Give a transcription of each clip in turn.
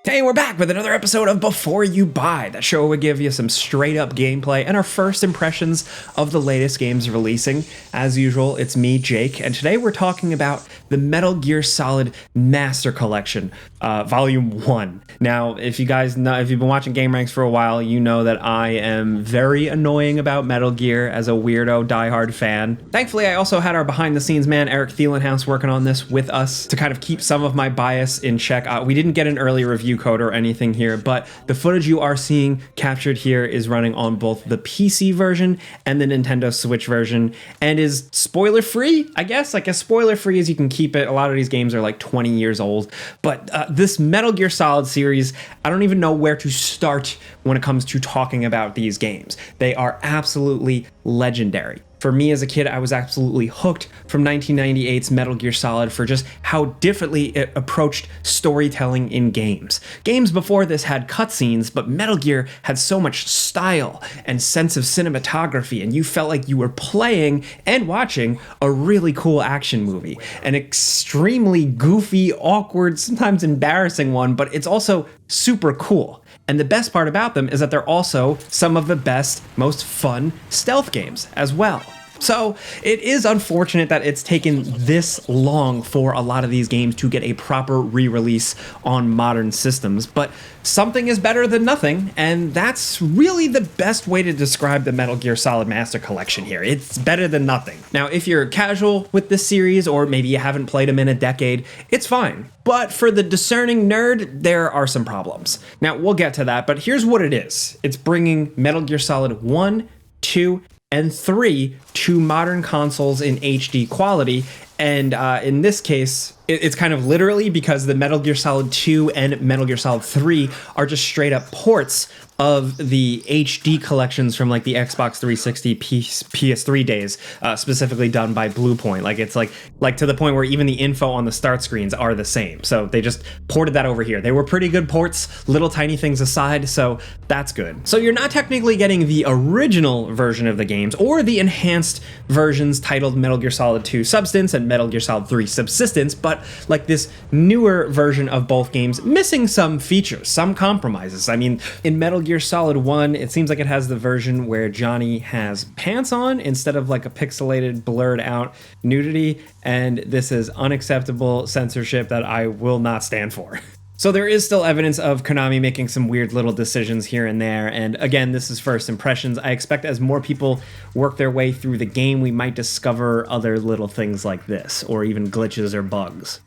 Hey, we're back with another episode of Before You Buy. That show would give you some straight up gameplay and our first impressions of the latest games releasing. As usual, it's me, Jake, and today we're talking about the Metal Gear Solid Master Collection, Volume 1. Now, if you guys know, if you've been watching gameranx for a while, you know that I am very annoying about Metal Gear as a weirdo diehard fan. Thankfully, I also had our behind the scenes man, Eric Thielenhouse, working on this with us to kind of keep some of my bias in check. We didn't get an early review code or anything here, but the footage you are seeing captured here is running on both the PC version and the Nintendo Switch version, and is spoiler free, I guess. Like, as spoiler free as you can keep it. A lot of these games are like 20 years old, but this Metal Gear Solid series, I don't even know where to start when it comes to talking about these games. They are absolutely legendary. For me as a kid, I was absolutely hooked from 1998's Metal Gear Solid for just how differently it approached storytelling in games. Games before this had cutscenes, but Metal Gear had so much style and sense of cinematography, and you felt like you were playing and watching a really cool action movie. An extremely goofy, awkward, sometimes embarrassing one, but it's also super cool. And the best part about them is that they're also some of the best, most fun stealth games as well. So it is unfortunate that it's taken this long for a lot of these games to get a proper re-release on modern systems, but something is better than nothing, and that's really the best way to describe the Metal Gear Solid Master Collection here. It's better than nothing. Now, if you're casual with this series, or maybe you haven't played them in a decade, it's fine. But for the discerning nerd, there are some problems. Now, we'll get to that, but here's what it is. It's bringing Metal Gear Solid 1, 2, and 3 to modern consoles in HD quality. And in this case, it's kind of literally because the Metal Gear Solid 2 and Metal Gear Solid 3 are just straight up ports of the HD collections from like the Xbox 360 PS3 days, specifically done by Bluepoint. Like, it's like to the point where even the info on the start screens are the same. So they just ported that over here. They were pretty good ports, little tiny things aside, so that's good. So you're not technically getting the original version of the games or the enhanced versions titled Metal Gear Solid 2 Substance and Metal Gear Solid 3 Subsistence, but like this newer version of both games, missing some features, some compromises. I mean, in Metal Gear Solid 1, it seems like it has the version where Johnny has pants on instead of like a pixelated, blurred out nudity, and this is unacceptable censorship that I will not stand for. So there is still evidence of Konami making some weird little decisions here and there, and again, this is first impressions. I expect as more people work their way through the game, we might discover other little things like this, or even glitches or bugs.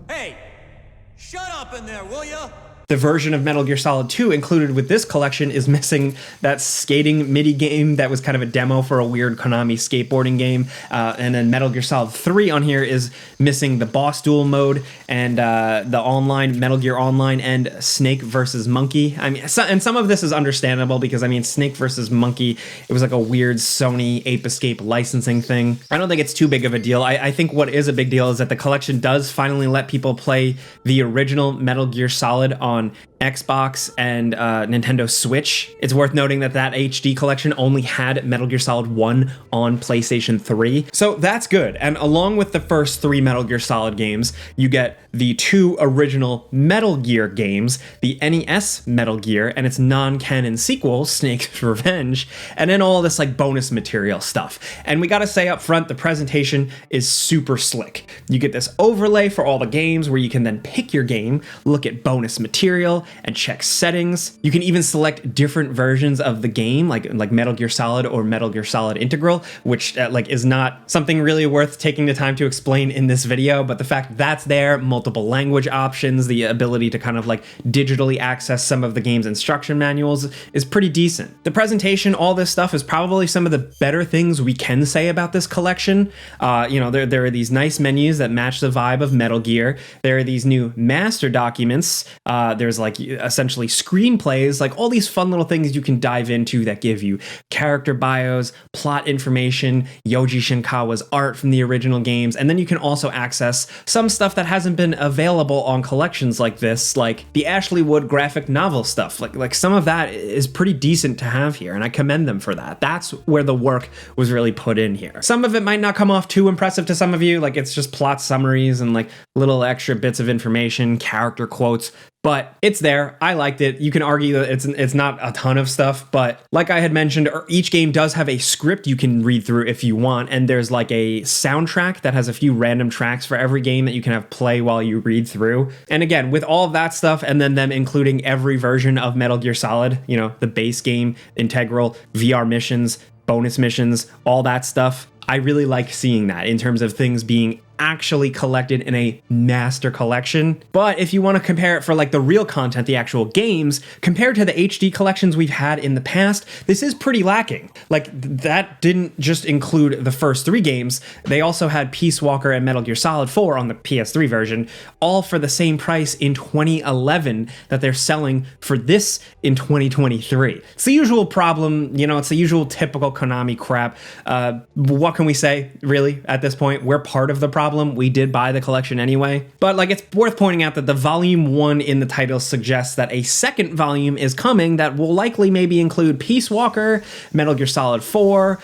Hey, shut up in there, will ya? The version of Metal Gear Solid 2 included with this collection is missing that skating MIDI game that was kind of a demo for a weird Konami skateboarding game. And then Metal Gear Solid 3 on here is missing the boss duel mode and the online, Metal Gear Online, and Snake versus Monkey. I mean, and some of this is understandable because, I mean, Snake versus Monkey, it was like a weird Sony Ape Escape licensing thing. I don't think it's too big of a deal. I think what is a big deal is that the collection does finally let people play the original Metal Gear Solid on Xbox and Nintendo Switch. It's worth noting that that HD collection only had Metal Gear Solid 1 on PlayStation 3. So that's good. And along with the first 3 Metal Gear Solid games, you get the 2 original Metal Gear games, the NES Metal Gear and its non-canon sequel, Snake's Revenge, and then all this like bonus material stuff. And we gotta say up front, the presentation is super slick. You get this overlay for all the games where you can then pick your game, look at bonus material, and check settings. You can even select different versions of the game, like Metal Gear Solid or Metal Gear Solid Integral, which like is not something really worth taking the time to explain in this video, but the fact that's there, multiple language options, the ability to kind of like digitally access some of the game's instruction manuals is pretty decent. The presentation, all this stuff is probably some of the better things we can say about this collection. You know, there are these nice menus that match the vibe of Metal Gear. There are these new master documents. There's like like essentially screenplays, like all these fun little things you can dive into that give you character bios, plot information, Yoji Shinkawa's art from the original games, and then you can also access some stuff that hasn't been available on collections like this, like the Ashley Wood graphic novel stuff. Like some of that is pretty decent to have here, and I commend them for that. That's where the work was really put in here. Some of it might not come off too impressive to some of you, like it's just plot summaries and like little extra bits of information, character quotes, but it's there. I liked it. You can argue that it's not a ton of stuff, but like I had mentioned, each game does have a script you can read through if you want, and there's like a soundtrack that has a few random tracks for every game that you can have play while you read through. And again, with all of that stuff, and then them including every version of Metal Gear Solid, you know, the base game, integral, VR missions, bonus missions, all that stuff, I really like seeing that in terms of things being actually collected in a master collection. But if you want to compare it for like the real content, the actual games, compared to the HD collections we've had in the past, this is pretty lacking. Like that didn't just include the first 3 games. They also had Peace Walker and Metal Gear Solid 4 on the PS3 version, all for the same price in 2011 that they're selling for this in 2023. It's the usual problem, you know, it's the usual typical Konami crap. What can we say, really, at this point? We're part of the problem. We did buy the collection anyway. But like, it's worth pointing out that the volume 1 in the title suggests that a second volume is coming that will likely maybe include Peace Walker, Metal Gear Solid 4,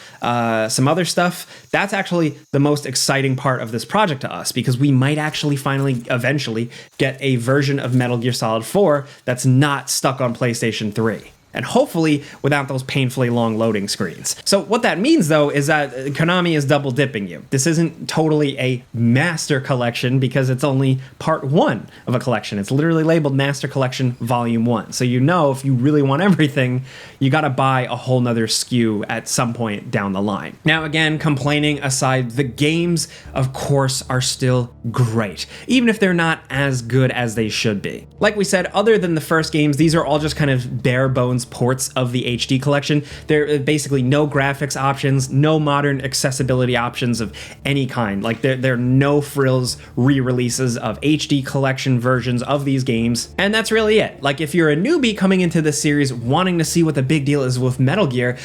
some other stuff. That's actually the most exciting part of this project to us, because we might actually finally eventually get a version of Metal Gear Solid 4 that's not stuck on PlayStation 3. And hopefully without those painfully long loading screens. So what that means, though, is that Konami is double dipping you. This isn't totally a master collection because it's only part 1 of a collection. It's literally labeled Master Collection Volume 1. So you know, if you really want everything, you gotta buy a whole nother SKU at some point down the line. Now again, complaining aside, the games, of course, are still great, even if they're not as good as they should be. Like we said, other than the first games, these are all just kind of bare bones ports of the HD collection. There are basically no graphics options, no modern accessibility options of any kind. Like there are no frills re-releases of HD collection versions of these games, and that's really it. Like if you're a newbie coming into this series wanting to see what the big deal is with Metal Gear,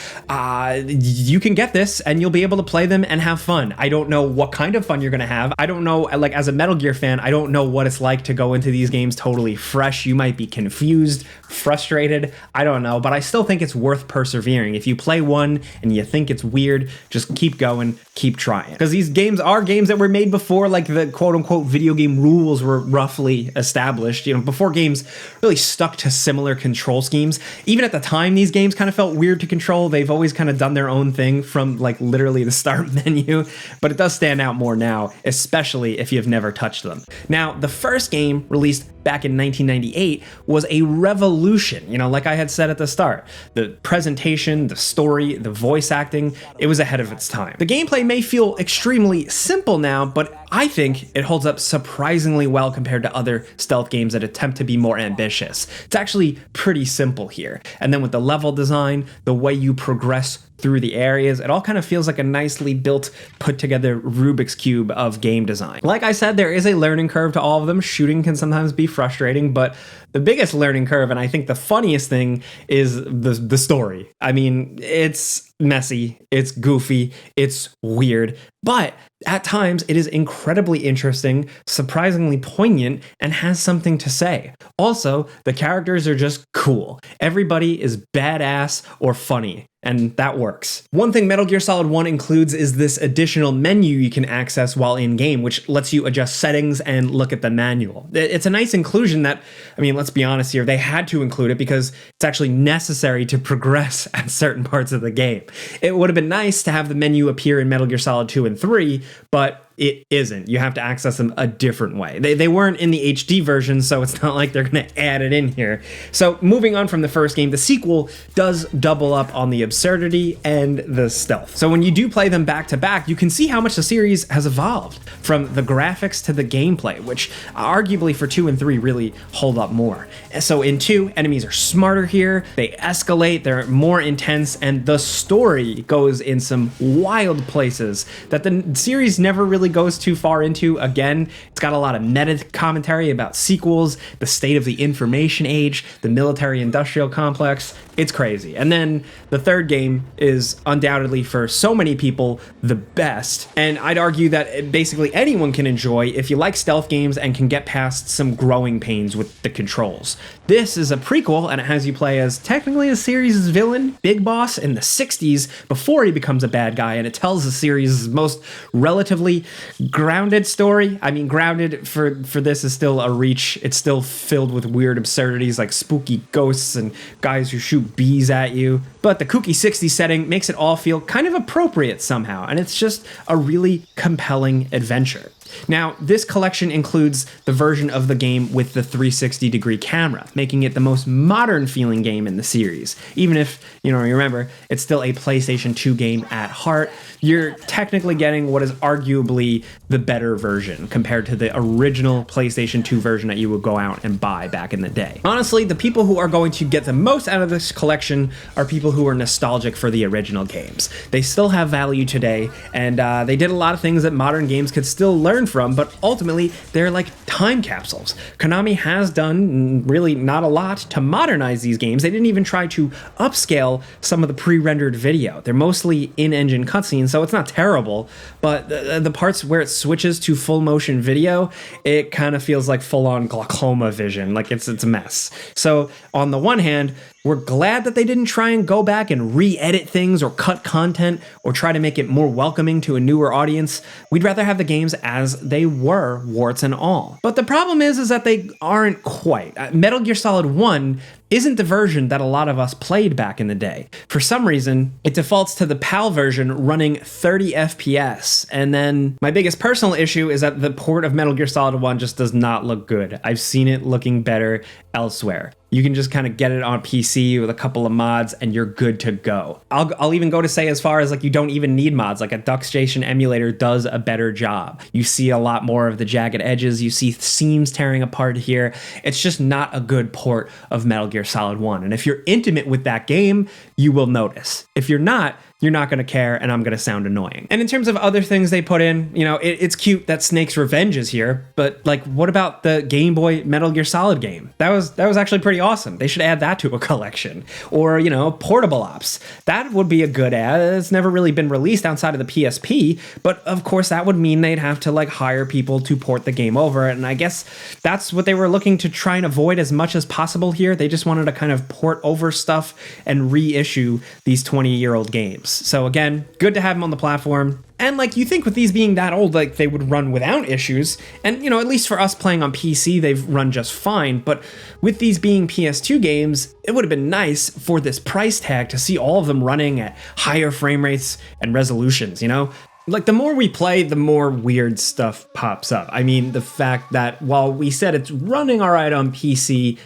you can get this and you'll be able to play them and have fun. I don't know what kind of fun you're gonna have. I don't know, like as a Metal Gear fan, I don't know what it's like to go into these games totally fresh. You might be confused, frustrated, I don't know, but I still think it's worth persevering. If you play one and you think it's weird, just keep going, keep trying. Because these games are games that were made before like the quote-unquote video game rules were roughly established, you know, before games really stuck to similar control schemes. Even at the time, these games kind of felt weird to control. They've always kind of done their own thing from like literally the start menu, but it does stand out more now, especially if you've never touched them. Now, the first game released back in 1998 was a revolution, you know, like I had said at the start. The presentation, the story, the voice acting, it was ahead of its time. The gameplay may feel extremely simple now, but I think it holds up surprisingly well compared to other stealth games that attempt to be more ambitious. It's actually pretty simple here. And then with the level design, the way you progress through the areas, it all kind of feels like a nicely built, put together Rubik's Cube of game design. Like I said, there is a learning curve to all of them. Shooting can sometimes be frustrating, but the biggest learning curve, and I think the funniest thing, is the story. I mean, it's messy, it's goofy, it's weird, but at times it is incredibly interesting, surprisingly poignant, and has something to say. Also, the characters are just cool. Everybody is badass or funny, and that works. One thing Metal Gear Solid 1 includes is this additional menu you can access while in-game, which lets you adjust settings and look at the manual. It's a nice inclusion that, I mean, let's be honest here, they had to include it because it's actually necessary to progress at certain parts of the game. It would have been nice to have the menu appear in Metal Gear Solid 2 and 3, but it isn't. You have to access them a different way. They weren't in the HD version, so it's not like they're going to add it in here. So moving on from the first game, the sequel does double up on the absurdity and the stealth. So when you do play them back to back, you can see how much the series has evolved, from the graphics to the gameplay, which arguably for 2 and 3 really hold up more. So in 2, enemies are smarter here, they escalate, they're more intense, and the story goes in some wild places that the series never really really goes too far into. Again, it's got a lot of meta commentary about sequels, the state of the information age, the military-industrial complex. It's crazy. And then the third game is undoubtedly, for so many people, the best. And I'd argue that basically anyone can enjoy if you like stealth games and can get past some growing pains with the controls. This is a prequel, and it has you play as technically a series' villain, Big Boss, in the 60s before he becomes a bad guy, and it tells the series' most relatively grounded story. I mean, grounded for this is still a reach. It's still filled with weird absurdities like spooky ghosts and guys who shoot bees at you. But the kooky 60s setting makes it all feel kind of appropriate somehow, and it's just a really compelling adventure. Now, this collection includes the version of the game with the 360-degree camera, making it the most modern-feeling game in the series. Even if, you remember, it's still a PlayStation 2 game at heart, you're technically getting what is arguably the better version compared to the original PlayStation 2 version that you would go out and buy back in the day. Honestly, the people who are going to get the most out of this collection are people who are nostalgic for the original games. They still have value today, and they did a lot of things that modern games could still learn from, but ultimately they're like time capsules. Konami has done really not a lot to modernize these games. They didn't even try to upscale some of the pre-rendered video. They're mostly in-engine cutscenes, so it's not terrible, but the parts where it switches to full motion video, it kind of feels like full-on glaucoma vision. Like it's a mess. So on the one hand, we're glad that they didn't try and go back and re-edit things or cut content or try to make it more welcoming to a newer audience. We'd rather have the games as they were, warts and all. But the problem is that they aren't quite. Metal Gear Solid 1 isn't the version that a lot of us played back in the day. For some reason, it defaults to the PAL version running 30 FPS. And then my biggest personal issue is that the port of Metal Gear Solid 1 just does not look good. I've seen it looking better elsewhere. You can just kind of get it on PC with a couple of mods and you're good to go. I'll even go to say as far as like you don't even need mods. Like a DuckStation emulator does a better job. You see a lot more of the jagged edges. You see seams tearing apart here. It's just not a good port of Metal Gear Solid 1. And if you're intimate with that game, you will notice. If you're not going to care, and I'm going to sound annoying. And in terms of other things they put in, it's cute that Snake's Revenge is here, but like, what about the Game Boy Metal Gear Solid game? That was actually pretty awesome. They should add that to a collection. Or, Portable Ops. That would be a good ad. It's never really been released outside of the PSP, but of course that would mean they'd have to like hire people to port the game over, and I guess that's what they were looking to try and avoid as much as possible here. They just wanted to kind of port over stuff and reissue these 20-year-old games. So again, good to have them on the platform. And like, you think with these being that old, like they would run without issues. And at least for us playing on PC, they've run just fine. But with these being PS2 games, it would have been nice for this price tag to see all of them running at higher frame rates and resolutions, Like, the more we play, the more weird stuff pops up. I mean, the fact that while we said it's running all right on PC,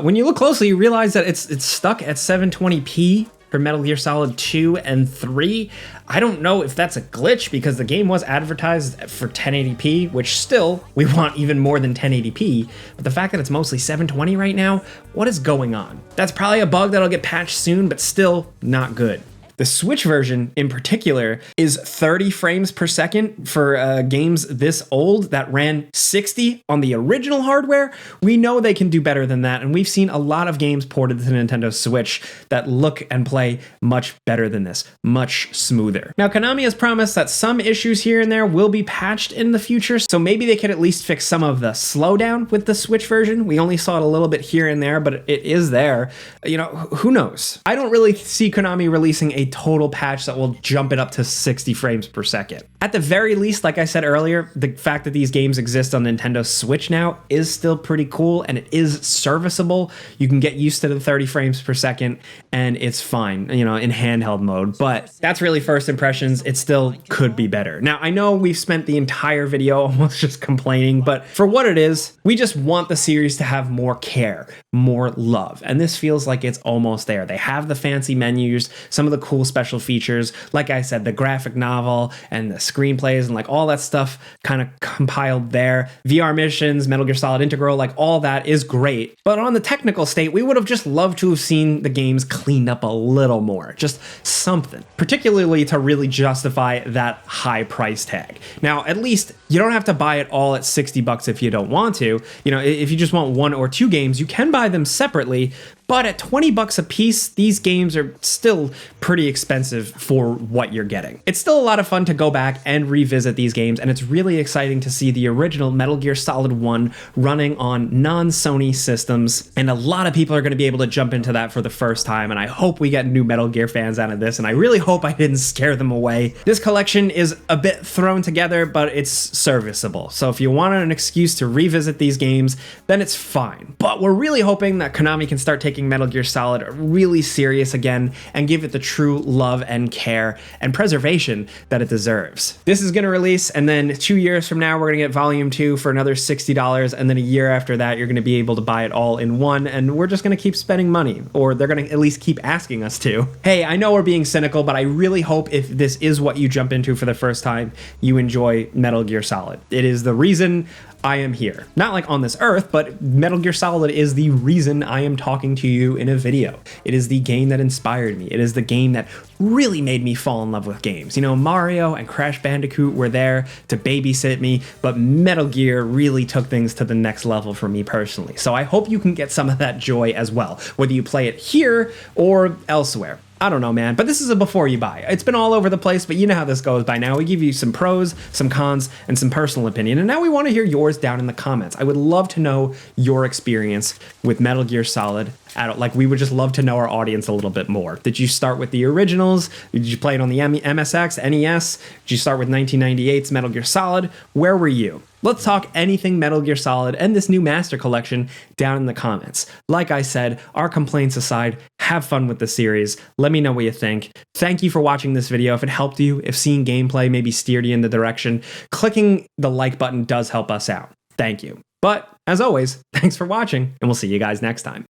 when you look closely, you realize that it's stuck at 720p for Metal Gear Solid 2 and 3. I don't know if that's a glitch because the game was advertised for 1080p, which still, we want even more than 1080p. But the fact that it's mostly 720 right now, what is going on? That's probably a bug that'll get patched soon, but still not good. The Switch version in particular is 30 frames per second for games this old that ran 60 on the original hardware. We know they can do better than that, and we've seen a lot of games ported to Nintendo Switch that look and play much better than this, much smoother. Now, Konami has promised that some issues here and there will be patched in the future, so maybe they could at least fix some of the slowdown with the Switch version. We only saw it a little bit here and there, but it is there. Who knows? I don't really see Konami releasing a total patch that will jump it up to 60 frames per second. At the very least, like I said earlier, the fact that these games exist on Nintendo Switch now is still pretty cool, and it is serviceable. You can get used to the 30 frames per second, and it's fine, in handheld mode, but that's really first impressions. It still could be better. Now, I know we've spent the entire video almost just complaining, but for what it is, we just want the series to have more care, more love. And this feels like it's almost there. They have the fancy menus, some of the cool special features, like I said, the graphic novel and the screenplays and like all that stuff kind of compiled there. VR missions, Metal Gear Solid Integral, like all that is great. But on the technical state, we would have just loved to have seen the games cleaned up a little more. Just something, particularly to really justify that high price tag. Now, at least you don't have to buy it all at $60 if you don't want to. You know, if you just want 1 or 2 games, you can buy them separately, but at $20 a piece, these games are still pretty expensive for what you're getting. It's still a lot of fun to go back and revisit these games, and it's really exciting to see the original Metal Gear Solid 1 running on non-Sony systems, and a lot of people are going to be able to jump into that for the first time, and I hope we get new Metal Gear fans out of this, and I really hope I didn't scare them away. This collection is a bit thrown together, but it's serviceable, so if you want an excuse to revisit these games, then it's fine. But we're really hoping that Konami can start taking Metal Gear Solid really serious again and give it the true love and care and preservation that it deserves. This is going to release, and then 2 years from now, we're going to get Volume 2 for another $60, and then a year after that, you're going to be able to buy it all in one, and we're just going to keep spending money, or they're going to at least keep asking us to. Hey, I know we're being cynical, but I really hope if this is what you jump into for the first time, you enjoy Metal Gear Solid. It is the reason I am here. Not like on this earth, but Metal Gear Solid is the reason I am talking to you in a video. It is the game that inspired me. It is the game that really made me fall in love with games. You know, Mario and Crash Bandicoot were there to babysit me, but Metal Gear really took things to the next level for me personally. So I hope you can get some of that joy as well, whether you play it here or elsewhere. I don't know, man, but this is a before you buy. It's been all over the place, but you know how this goes by now. We give you some pros, some cons, and some personal opinion, and now we want to hear yours down in the comments. I would love to know your experience with Metal Gear Solid. Like, we would just love to know our audience a little bit more. Did you start with the originals? Did you play it on the MSX, NES? Did you start with 1998's Metal Gear Solid? Where were you? Let's talk anything Metal Gear Solid and this new Master Collection down in the comments. Like I said, our complaints aside, have fun with the series. Let me know what you think. Thank you for watching this video. If it helped you, if seeing gameplay maybe steered you in the direction, clicking the like button does help us out. Thank you. But as always, thanks for watching, and we'll see you guys next time.